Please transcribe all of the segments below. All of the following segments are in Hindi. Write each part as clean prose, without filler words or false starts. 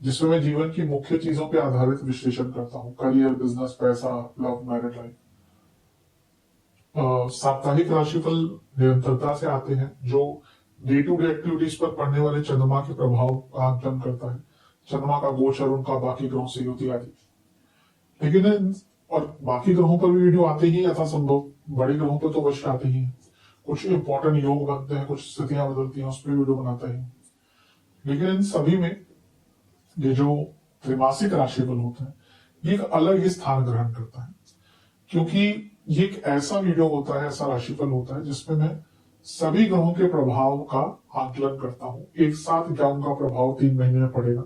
जिसमें मैं जीवन की मुख्य चीजों पे आधारित विश्लेषण करता हूँ। करियर, बिजनेस, पैसा, लव, मैरिड लाइफ। साप्ताहिक राशिफल निरंतरता से आते हैं, जो डे टू डे एक्टिविटीज पर पड़ने वाले चंद्रमा के प्रभाव का आकलन करता है। चंद्रमा का गोचर, उनका बाकी ग्रहों से युति आदि। लेकिन और बाकी ग्रहों पर भी वीडियो आते ही यथासंभव, बड़े ग्रहों पर तो अवश्य आते ही हैं। कुछ इंपॉर्टेंट योग बनते हैं, कुछ स्थितियां बदलती हैं, उस पर वीडियो बनाता ही। लेकिन इन सभी में ये जो त्रैमासिक राशिफल होता है, ये एक अलग ही स्थान ग्रहण करता है, क्योंकि ये एक ऐसा वीडियो होता है, ऐसा राशिफल होता है जिसमें मैं सभी ग्रहों के प्रभाव का आकलन करता हूं। एक साथ क्या उनका प्रभाव 3 महीने में पड़ेगा।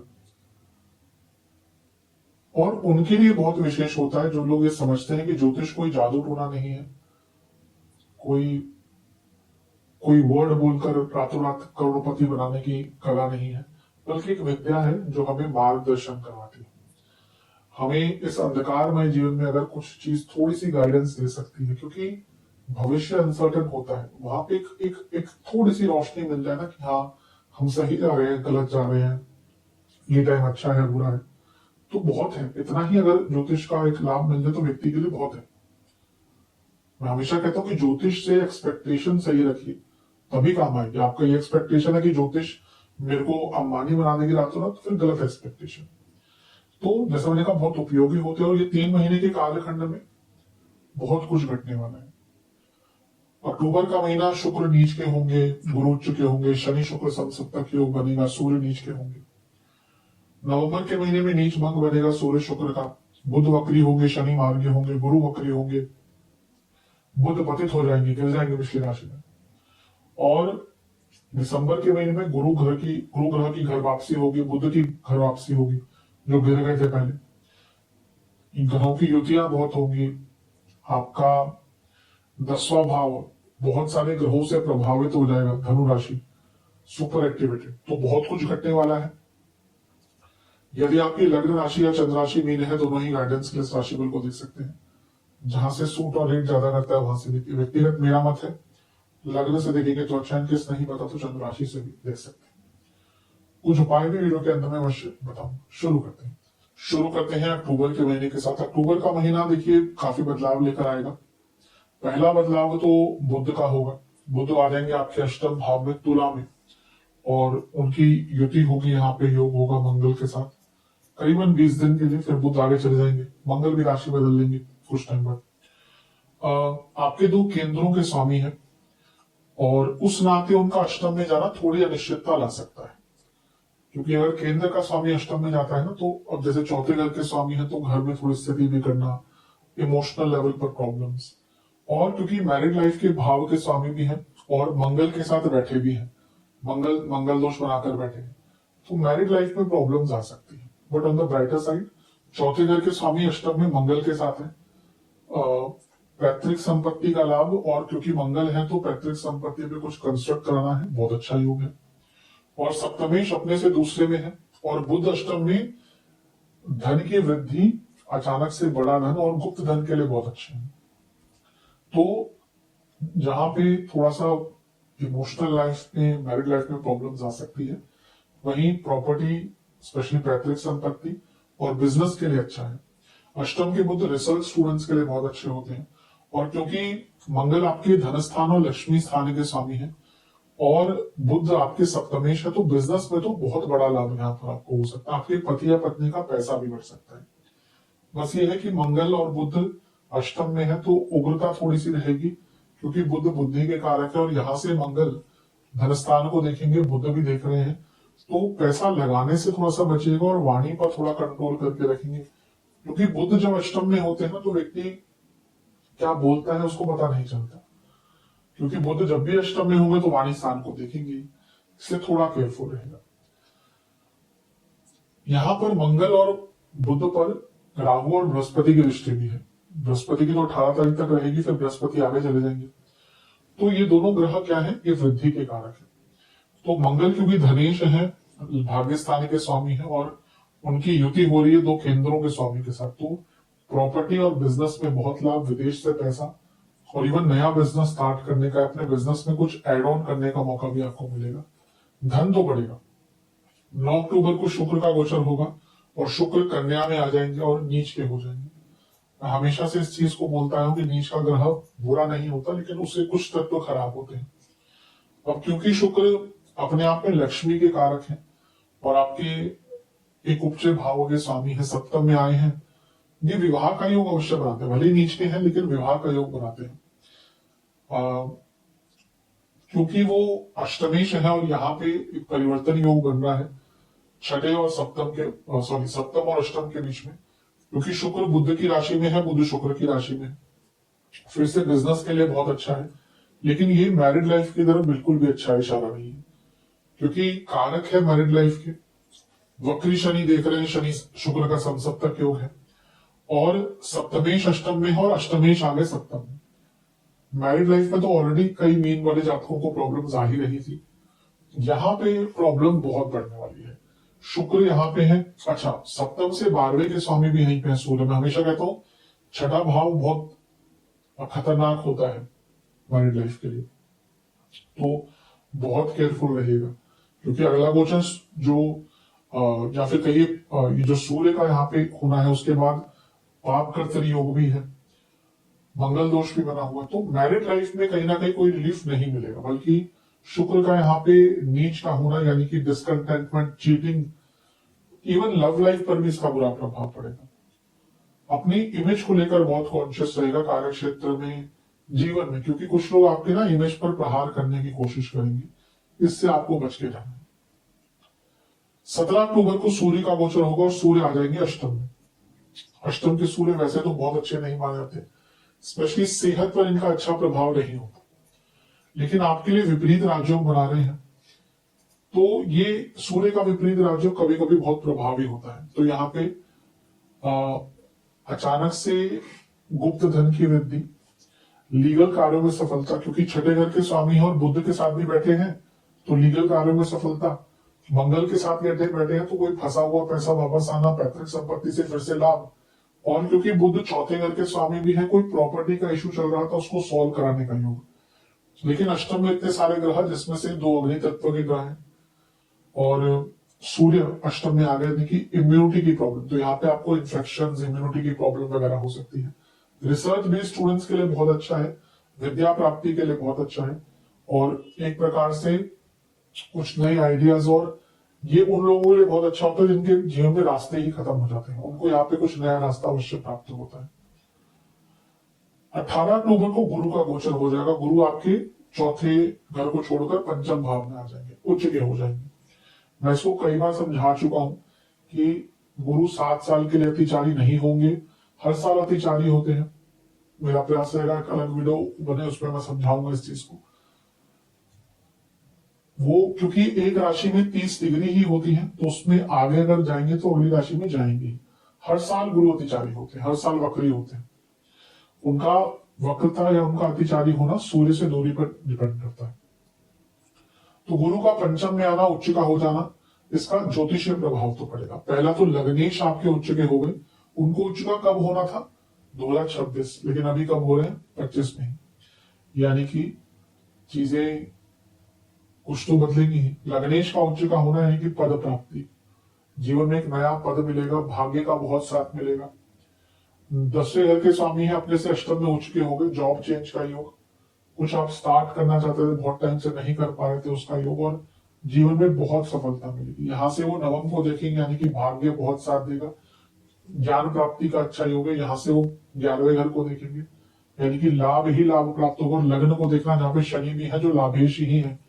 और उनके लिए बहुत विशेष होता है जो लोग ये समझते हैं कि ज्योतिष कोई जादू टोना नहीं है, कोई कोई वर्ड बोलकर रातों रात करोड़पति बनाने की कला नहीं है, बल्कि एक विद्या है जो हमें मार्गदर्शन करवाती है। हमें इस अंधकारमय जीवन में अगर कुछ चीज थोड़ी सी गाइडेंस दे सकती है, क्योंकि भविष्य अनसर्टन होता है, वहां पे एक थोड़ी सी रोशनी मिल जाए ना कि हाँ, हम सही जा रहे हैं, गलत जा रहे हैं, ये टाइम अच्छा है, बुरा है, तो बहुत है। इतना ही अगर ज्योतिष का एक लाभ मिल जाए तो व्यक्ति के लिए बहुत है। मैं हमेशा कहता हूँ कि ज्योतिष से एक्सपेक्टेशन सही रखिए, तभी काम आएगी। आपका ये एक्सपेक्टेशन है कि ज्योतिष मेरे को अंबानी बना देगी रातों रात, तो फिर गलत एक्सपेक्टेशन। तो जैसा मैंने कहा, बहुत उपयोगी होते हैं। और ये 3 महीने के कालखंड में बहुत कुछ घटने वाला है। अक्टूबर का महीना शुक्र नीच के होंगे, गुरु उच्च के होंगे, शनि शुक्र समसप्तक योग बनेगा, सूर्य नीच के होंगे। नवंबर के महीने में नीच भंग बनेगा सूर्य शुक्र का, बुध वक्री होंगे, शनि मार्गी होंगे, गुरु वक्री होंगे, बुध पतित हो जाएंगे, गिर जाएंगे पिछली राशि में। और दिसंबर के महीने में गुरु ग्रह की घर वापसी होगी, बुध की घर वापसी होगी, जो गिर गए थे पहले। इन ग्रहों की युतियां बहुत होंगी। आपका 10वां भाव बहुत सारे ग्रहों से प्रभावित हो जाएगा, धनु राशि सुपर एक्टिवेटेड। तो बहुत कुछ घटने वाला है। यदि आपकी लग्न राशि या चंद्र राशि मीन है, दोनों ही गाइडेंस के इस राशिफल को देख सकते हैं। जहां से सूट और रेट ज्यादा करता है वहां से देखिए। व्यक्तिगत मेरा मत है, लग्न से देखेंगे तो अच्छा है, किस नहीं पता तो चंद्र राशि से भी देख सकते हैं। कुछ उपाय भी वीडियो के अंत में अवश्य बताऊंगा। शुरू करते हैं अक्टूबर के महीने के साथ। अक्टूबर का महीना देखिए काफी बदलाव लेकर आएगा। पहला बदलाव तो बुध का होगा। बुध आ जाएंगे आपके अष्टम भाव में, तुला में, और उनकी युति होगी, यहाँ पे योग होगा मंगल के साथ करीबन 20 दिन के लिए। फिर बुध आगे चले जाएंगे, मंगल भी राशि बदल लेंगे कुछ टाइम बाद। आपके 2 केंद्रों के स्वामी हैं, और उस नाते उनका अष्टम में जाना थोड़ी अनिश्चितता ला सकता है। क्योंकि अगर केंद्र का स्वामी अष्टम में जाता है ना, तो अब जैसे चौथे घर के स्वामी है तो घर में थोड़ी स्थिति भी करना, इमोशनल लेवल पर प्रॉब्लम्स। और क्योंकि मैरिड लाइफ के भाव के स्वामी भी हैं और मंगल के साथ बैठे भी हैं, मंगल दोष बनाकर बैठे हैं, तो मैरिड लाइफ में प्रॉब्लम्स आ सकती है। But on the brighter side, चौथे घर के स्वामी अष्टम में मंगल के साथ है। पैतृक संपत्ति का लाभ, और क्योंकि मंगल है तो पैतृक संपत्ति पे कुछ कंस्ट्रक्ट कराना है, बहुत अच्छा योग है। और सप्तमेश अपने से दूसरे में है, और बुध अष्टम में धन की वृद्धि, अचानक से बड़ा धन और गुप्त धन के लिए बहुत अच्छे हैं। तो जहां पे थोड़ा सा इमोशनल लाइफ में, मैरिड लाइफ में प्रॉब्लम्स आ सकती है, वहीं प्रॉपर्टी, स्पेशली पैतृक संपत्ति और बिजनेस के लिए अच्छा है। अष्टम के बुध रिसर्च स्टूडेंट्स के लिए बहुत अच्छे होते हैं। और क्योंकि मंगल आपके धन स्थान और लक्ष्मी स्थान के स्वामी है, और बुध आपके सप्तमेश है, तो बिजनेस में तो बहुत बड़ा लाभ यहाँ पर आपको हो सकता है। आपके पति या पत्नी का पैसा भी बढ़ सकता है। बस ये है कि मंगल और बुध अष्टम में है तो उग्रता थोड़ी सी रहेगी, क्योंकि बुध बुद्धि के कारक है, और यहाँ से मंगल धनस्थान को देखेंगे, बुध भी देख रहे हैं, तो पैसा लगाने से थोड़ा सा बचेगा और वाणी पर थोड़ा कंट्रोल करके रखेंगे। क्योंकि बुध जब अष्टम में होते हैं ना, तो व्यक्ति क्या बोलता है उसको पता नहीं चलता। क्योंकि बुध जब भी अष्टम में होंगे तो वाणी स्थान को देखेंगे, इससे थोड़ा केयरफुल रहेगा। यहाँ पर मंगल और बुध पर राहु और बृहस्पति की दृष्टि भी है। बृहस्पति की तो 18 तारीख तक रहेगी, फिर बृहस्पति आगे चले जाएंगे। तो ये दोनों ग्रह क्या है, ये वृद्धि के कारक है। तो मंगल क्योंकि धनेश है, भाग्यस्थानी के स्वामी है, और उनकी युति हो रही है 2 केंद्रों के स्वामी के साथ, तो प्रॉपर्टी और बिजनेस में बहुत लाभ, विदेश से पैसा, और इवन नया बिजनेस स्टार्ट करने का, अपने बिजनेस में कुछ एड ऑन करने का मौका भी आपको मिलेगा। धन तो बढ़ेगा, 9 अक्टूबर को शुक्र का गोचर होगा और शुक्र कन्या में आ जाएंगे और नीच के हो जाएंगे। मैं हमेशा से इस चीज को बोलता हूं कि नीच का ग्रह बुरा नहीं होता, लेकिन उससे कुछ तत्व खराब होते हैं। अब क्योंकि शुक्र अपने आप में लक्ष्मी के कारक हैं और आपके एक उपचय भाव के स्वामी है, सप्तम में आए हैं, ये विवाह का योग अवश्य बनाते हैं। भले ही नीच के हैं लेकिन विवाह का योग बनाते हैं। क्योंकि वो अष्टमेश है और यहाँ पे एक परिवर्तन योग बन रहा है छठे और सप्तम के, सॉरी सप्तम और अष्टम के बीच में, क्योंकि शुक्र बुध की राशि में है, बुध शुक्र की राशि में। फिर से बिजनेस के लिए बहुत अच्छा है, लेकिन ये मैरिड लाइफ की तरफ बिल्कुल भी अच्छा इशारा नहीं है, क्योंकि कारक है मैरिड लाइफ के। वक्री शनि देख रहे हैं, शनि शुक्र का समसप्तक योग है और सप्तमेश अष्टम में है और अष्टमेश आगे सप्तम में। मैरिड लाइफ में तो ऑलरेडी कई मीन वाले जातकों को प्रॉब्लम्स आ ही रही थी, यहाँ पे प्रॉब्लम बहुत बढ़ने वाली है। शुक्र यहाँ पे है, अच्छा सप्तम से 12वें के स्वामी भी यहीं पे है सूर्य। मैं हमेशा कहता हूँ छठा भाव बहुत खतरनाक होता है मैरिड लाइफ के लिए, तो बहुत केयरफुल रहेगा, क्योंकि अगला गोचर जो या फिर कहिए ये जो सूर्य का यहाँ पे होना है, उसके बाद पाप कर्तरी योग भी है, मंगल दोष भी बना हुआ है, तो मैरिड लाइफ में कहीं ना कहीं कोई रिलीफ नहीं मिलेगा। बल्कि शुक्र का यहाँ पे नीच का होना यानी कि discontentment, cheating, even love life पर भी इसका बुरा प्रभाव पड़ेगा। अपनी इमेज को लेकर बहुत कॉन्शियस रहेगा कार्य क्षेत्र में, जीवन में, क्योंकि कुछ लोग आपके ना इमेज पर प्रहार करने की कोशिश करेंगे, इससे आपको बच के रहना है। 17 अक्टूबर को सूर्य का गोचर होगा और सूर्य आ जाएंगे अष्टम में। अष्टम के सूर्य वैसे तो बहुत अच्छे नहीं माने जाते, स्पेशली सेहत पर इनका अच्छा प्रभाव नहीं होता, लेकिन आपके लिए विपरीत राजयोग बना रहे हैं, तो ये सूर्य का विपरीत राजयोग कभी कभी बहुत प्रभावी होता है। तो यहाँ पे अचानक से गुप्त धन की वृद्धि, लीगल कार्यों में सफलता, क्योंकि छठे घर के स्वामी हैं और बुध के साथ भी बैठे हैं, तो लीगल कार्यों में सफलता, मंगल के साथ बैठे हैं तो कोई फंसा हुआ पैसा वापस आना, पैतृक संपत्ति से फिर से लाभ, और क्योंकि बुध चौथे घर के स्वामी भी है, कोई प्रॉपर्टी का इशू चल रहा था उसको सॉल्व कराने का योग। लेकिन अष्टम में इतने सारे ग्रह, जिसमें से 2 अग्नि तत्व के ग्रह हैं और सूर्य अष्टम में आ गए, यानी कि इम्यूनिटी की प्रॉब्लम, तो यहाँ पे आपको इन्फेक्शन, इम्यूनिटी की प्रॉब्लम वगैरह हो सकती है। रिसर्च बेस्ड स्टूडेंट्स के लिए बहुत अच्छा है, विद्या प्राप्ति के लिए बहुत अच्छा है, और एक प्रकार से कुछ नए आइडियाज, और ये उन लोगों के लिए बहुत अच्छा होता है जिनके जीवन में रास्ते ही खत्म हो जाते हैं, उनको यहाँ पे कुछ नया रास्ता अवश्य प्राप्त होता है। 18 अक्टूबर को गुरु का गोचर हो जाएगा। गुरु आपके चौथे घर को छोड़कर पंचम भाव में आ जाएंगे, उच्च के हो जाएंगे। मैं इसको कई बार समझा चुका हूं कि गुरु 7 साल के लिए अतिचारी नहीं होंगे, हर साल अतिचारी होते हैं। मेरा प्रयास रहेगा एक अलग वीडियो बने, उसमें मैं समझाऊंगा इस चीज को। वो क्योंकि एक राशि में 30 डिग्री ही होती है, तो उसमें आगे अगर जाएंगे तो अगली राशि में जाएंगे। हर साल गुरु अतिचारी होते हैं, हर साल वक्री होते हैं। उनका वक्रता या उनका अतिचारी होना सूर्य से दूरी पर डिपेंड करता है। तो गुरु का पंचम में आना, उच्च का हो जाना, इसका ज्योतिषीय प्रभाव तो पड़ेगा। पहला तो लग्नेश आपके उच्च के हो गए, उनको उच्च का कब होना था 2026, लेकिन अभी कब हो रहे हैं 25 में, यानी कि चीजें कुछ तो बदलेंगी ही। लग्नेश का उच्च का होना यानी कि पद प्राप्ति, जीवन में एक नया पद मिलेगा, भाग्य का बहुत साथ मिलेगा। 10वें घर के स्वामी है, अपने से अष्टम में उच्च के हो गए, जॉब चेंज का योग, कुछ आप स्टार्ट करना चाहते थे बहुत टाइम से नहीं कर पा रहे थे उसका योग, और जीवन में बहुत सफलता मिलेगी। यहां से वो नवम को देखेंगे, यानी कि भाग्य बहुत साथ देगा। ज्ञान प्राप्ति का अच्छा योग है, यहाँ से वो 11वें घर को देखेंगे, यानी कि लाभ ही लाभ प्राप्त होगा। और लग्न को देखना, जहाँ पे शनि भी है जो लाभेश ही है,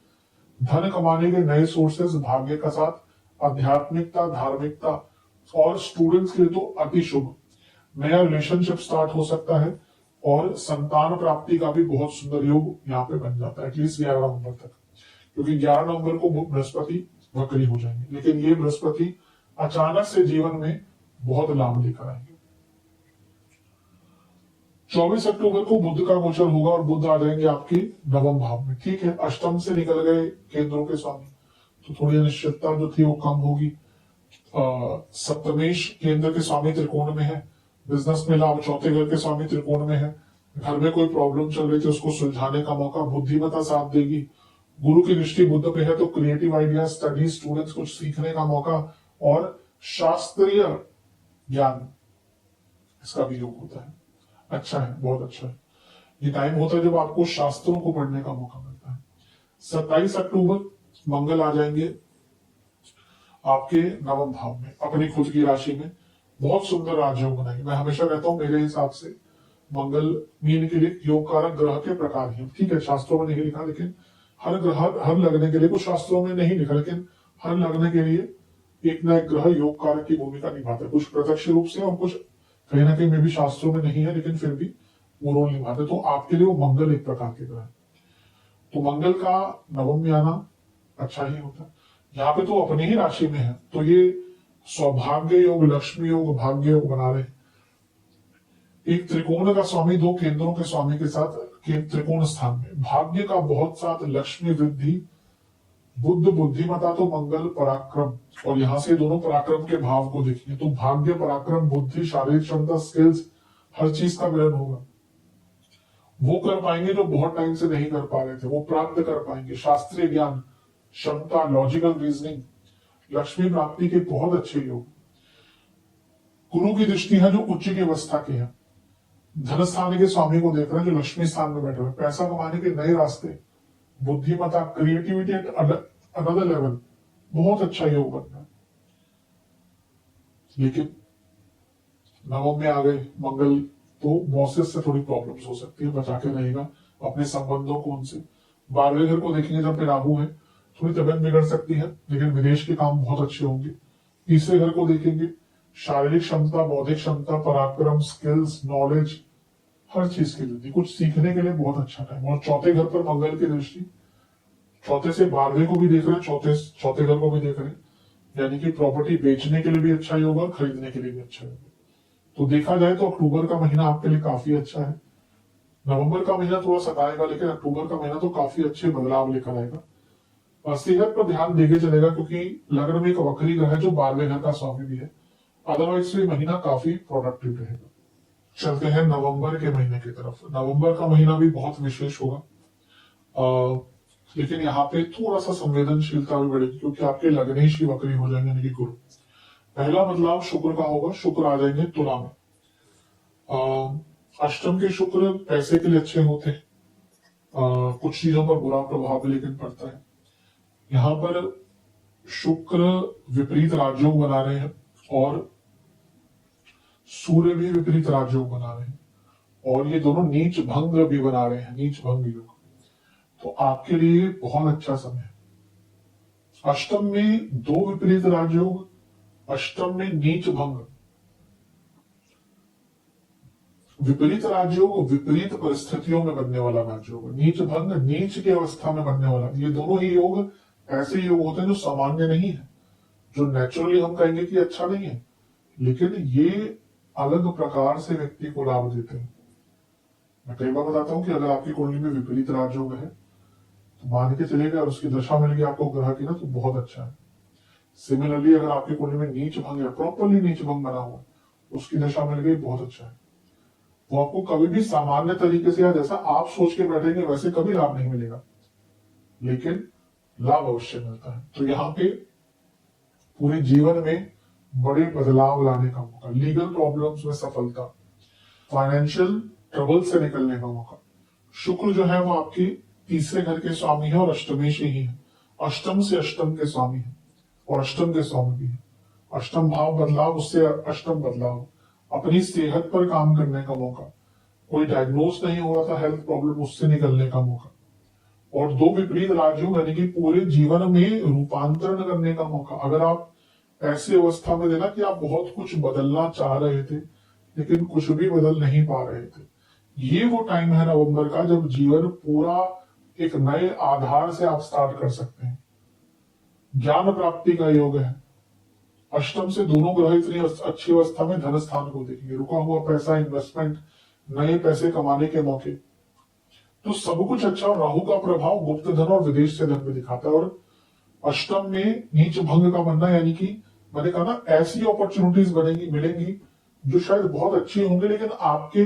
धन कमाने के नए सोर्सेस, भाग्य का साथ, आध्यात्मिकता, धार्मिकता, और स्टूडेंट्स के लिए तो अति शुभ, नया रिलेशनशिप स्टार्ट हो सकता है, और संतान प्राप्ति का भी बहुत सुंदर योग यहाँ पे बन जाता है, एटलीस्ट 11 नवंबर तक, क्योंकि 11 नवंबर को बृहस्पति वक्री हो जाएंगे। लेकिन ये बृहस्पति अचानक से जीवन में बहुत लाभ लेकर आएंगे। 24 अक्टूबर को बुध का गोचर होगा और बुध आ जाएंगे आपके नवम भाव में। ठीक है, अष्टम से निकल गए केंद्रों के स्वामी, तो थोड़ी अनिश्चितता जो थी वो कम होगी। सप्तमेश केंद्र के स्वामी त्रिकोण में है, बिजनेस में लाभ, चौथे घर के स्वामी त्रिकोण में है, घर में कोई प्रॉब्लम चल रही थी उसको सुलझाने का मौका, बुद्धिमत्ता साथ देगी, गुरु की दृष्टि बुध पे है तो क्रिएटिव आइडिया, स्टडी, स्टूडेंट्स कुछ सीखने का मौका और शास्त्रीय ज्ञान, इसका भी योग होता है। अच्छा है, बहुत अच्छा है। ये टाइम होता है जब आपको शास्त्रों को पढ़ने का मौका मिलता है। 27 अक्टूबर मंगल आ जाएंगे आपके नवम भाव में, अपनी खुद की राशि में। बहुत सुंदर राजयोग बनाएंगे। मैं हमेशा कहता हूं मेरे हिसाब से मंगल मीन के लिए योग कारक ग्रह के प्रकार हैं। ठीक है, शास्त्रों में नहीं लिखा, लेकिन हर ग्रह हर लगने के लिए, कुछ शास्त्रों में नहीं लिखा लेकिन हर लगने के लिए एक ना एक ग्रह योग कारक की भूमिका निभाता है, कुछ प्रत्यक्ष रूप से और कुछ कहीं ना कहीं में भी शास्त्रों में नहीं है, लेकिन फिर भी वो रोल निभाते। तो आपके लिए वो मंगल एक प्रकार के ग्रह है। तो मंगल का नवम में आना अच्छा ही होता है। यहाँ पे तो अपनी ही राशि में है, तो ये सौभाग्य योग, लक्ष्मी योग, भाग्य योग बना रहे हैं। एक त्रिकोण का स्वामी, दो केंद्रों के स्वामी के साथ त्रिकोण स्थान में, भाग्य का बहुत साथ, लक्ष्मी वृद्धि, बुद्ध बुद्धिमता, तो मंगल पराक्रम, और यहां से दोनों पराक्रम के भाव को देखिए तो भाग्य, पराक्रम, बुद्धि, शारीरिक क्षमता, स्किल्स, हर चीज का मिलन होगा। वो कर पाएंगे जो बहुत टाइम से नहीं कर पा रहे थे, वो प्राप्त कर पाएंगे। शास्त्रीय ज्ञान, क्षमता, लॉजिकल रीजनिंग, लक्ष्मी प्राप्ति के बहुत अच्छे योग। गुरु की दृष्टि है जो उच्च की अवस्था के है, धन स्थान के स्वामी को देख रहे हैं जो लक्ष्मी स्थान में बैठे हुए, पैसा कमाने के नए रास्ते, बुद्धिमता, क्रिएटिविटी एट अनदर लेवल, बहुत अच्छा योग बन रहा है। लेकिन नवम में आ गए मंगल, तो बॉसेस से थोड़ी प्रॉब्लम्स हो सकती है, बचा के रहेगा अपने संबंधों को उनसे। 12वें घर को देखेंगे जब पे राहु है, थोड़ी तबियत बिगड़ सकती है, लेकिन विदेश के काम बहुत अच्छे होंगे। तीसरे घर को देखेंगे, शारीरिक क्षमता, बौद्धिक क्षमता, पराक्रम, स्किल्स, नॉलेज, हर चीज की वृद्धि, कुछ सीखने के लिए बहुत अच्छा टाइम। और चौथे घर पर मंगल की दृष्टि, चौथे से 12वें को भी देख रहे हैं, चौथे घर को भी देख रहे हैं, यानी कि प्रॉपर्टी बेचने के लिए भी अच्छा योग और खरीदने के लिए भी अच्छा योग। तो देखा जाए तो अक्टूबर का महीना आपके लिए काफी अच्छा है। नवंबर का महीना थोड़ा सताएगा, लेकिन अक्टूबर का महीना तो काफी अच्छे बदलाव लेकर आएगा। और सेहत पर ध्यान देके चलेगा, क्योंकि लग्न में एक वक्री ग्रह है जो 12वें घर का स्वामी भी है। अदरवाइज ये महीना काफी प्रोडक्टिव रहेगा। चलते हैं नवंबर के महीने की तरफ। नवंबर का महीना भी बहुत विशेष होगा, लेकिन यहाँ पे थोड़ा सा संवेदनशीलता भी बढ़ेगी, क्योंकि आपके लग्नेश की वक्री हो जाएंगे, यानी कि गुरु। पहला बदलाव शुक्र का होगा, शुक्र आ जाएंगे तुला में। अष्टम के शुक्र पैसे के लिए अच्छे होते हैं, कुछ चीजों पर बुरा प्रभाव भी लेकिन पड़ता है। यहाँ पर शुक्र विपरीत राजयोग बना रहे हैं और सूर्य भी विपरीत राजयोग बना रहे हैं, और ये दोनों नीच भंग भी बना रहे हैं, नीच भंग योग। तो आपके लिए बहुत अच्छा समय है। अष्टम में दो विपरीत राजयोग, अष्टम में नीच भंग। विपरीत राजयोग विपरीत परिस्थितियों में बनने वाला राजयोग, नीच भंग नीच की अवस्था में बनने वाला। ये दोनों ही योग ऐसे योग होते हैं जो सामान्य नहीं है, जो नेचुरली हम कहेंगे कि अच्छा नहीं है, लेकिन ये अलग प्रकार से व्यक्ति को लाभ देते हैं। मैं कई बार बताता हूं कि अगर आपकी कुंडली में विपरीत राजयोग है तो मान के चलेगा, और उसकी दशा मिल गई आपको ग्रह की ना, तो बहुत अच्छा है। सिमिलरली अगर आपकी कुंडली में नीच भंग है, प्रॉपरली नीच भंग बना हुआ, उसकी दशा मिल गई, बहुत अच्छा है। वो आपको कभी भी सामान्य तरीके से या जैसा आप सोच के बैठेंगे वैसे कभी लाभ नहीं मिलेगा, लेकिन लाभ अवश्य मिलता है। तो यहाँ पे पूरे जीवन में बड़े बदलाव लाने का मौका, लीगल प्रॉब्लम्स में सफलता, फाइनेंशियल ट्रबल से निकलने का मौका। शुक्र जो है वो आपके तीसरे घर के स्वामी है और अष्टमेश ही है, अष्टम से अष्टम के स्वामी है और अष्टम के स्वामी भी है। अष्टम भाव बदलाव, उससे अष्टम बदलाव, अपनी सेहत पर काम करने का मौका, कोई डायग्नोज नहीं हो रहा था हेल्थ प्रॉब्लम, उससे निकलने का मौका, और दो विपरीत राजयोग यानी कि पूरे जीवन में रूपांतरण करने का मौका। अगर आप ऐसी अवस्था में देना कि आप बहुत कुछ बदलना चाह रहे थे लेकिन कुछ भी बदल नहीं पा रहे थे, ये वो टाइम है नवंबर का जब जीवन पूरा एक नए आधार से आप स्टार्ट कर सकते हैं। ज्ञान प्राप्ति का योग है। अष्टम से दोनों ग्रह इतनी अच्छी अवस्था में धन स्थान को देखेंगे, रुका हुआ पैसा, इन्वेस्टमेंट, नए पैसे कमाने के मौके, तो सब कुछ अच्छा। राहु का प्रभाव गुप्त धन और विदेश से धन में दिखाता है, और अष्टम में नीच भंग का बनना, यानी कि मैंने कहा ना, ऐसी अपॉर्चुनिटीज बनेगी, मिलेंगी जो शायद बहुत अच्छी होंगी लेकिन आपके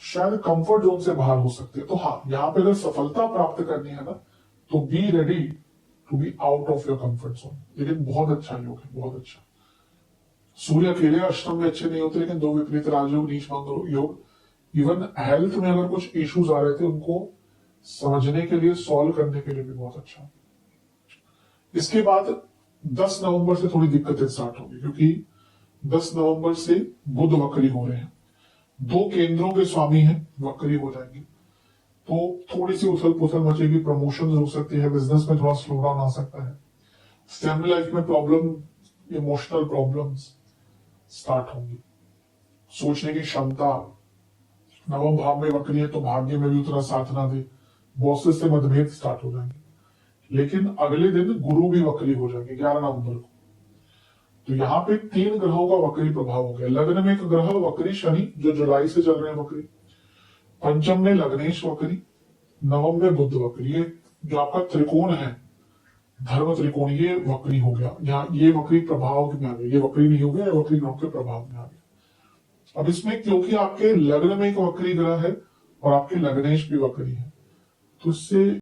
शायद कंफर्ट जोन से बाहर हो सकते हैं। तो हाँ, यहाँ पे अगर सफलता प्राप्त करनी है ना, तो be ready to be out of your comfort zone. लेकिन बहुत अच्छा योग है, बहुत अच्छा। सूर्य अकेले अष्टम में अच्छे नहीं होते, लेकिन दो विपरीत राजयोग, नीच मंगल योग, इवन हेल्थ में अगर कुछ इश्यूज आ रहे थे उनको समझने के लिए, सॉल्व करने के लिए भी बहुत अच्छा। इसके बाद 10 नवंबर से थोड़ी दिक्कतें स्टार्ट होगी, क्योंकि 10 नवंबर से बुध वक्री हो रहे हैं, दो केंद्रों के स्वामी हैं, वक्री हो जाएंगे, तो थोड़ी सी उथल पुथल मचेगी, प्रमोशन हो सकती है, बिजनेस में थोड़ा स्लो डाउन आ सकता है, फैमिली लाइफ में प्रॉब्लम, इमोशनल प्रॉब्लम्स स्टार्ट होंगी, सोचने की क्षमता, नवम भाव में वक्री है तो भाग्य में भी उतना साथ ना दे, बॉसेस से मतभेद स्टार्ट हो जाएंगे। लेकिन अगले दिन गुरु भी वक्री हो जाएंगे 11 नवंबर को। तो यहाँ पे 3 ग्रहों का वक्री प्रभाव हो गया। लग्न में एक ग्रह वक्री शनि, जो जुलाई से चल रहे हैं वक्री, पंचम में लग्नेश वक्री, नवम में बुध वक्री। ये जो आपका त्रिकोण है, धर्म त्रिकोण, ये वक्री हो गया। यहाँ ये वक्री प्रभाव में आ गया, ये वक्री नहीं हो गया, ये वक्री ग्रह के प्रभाव में आ गया। अब इसमें क्योंकि आपके लग्न में एक वक्री ग्रह है और आपके लग्नेश भी वक्री है, तो इससे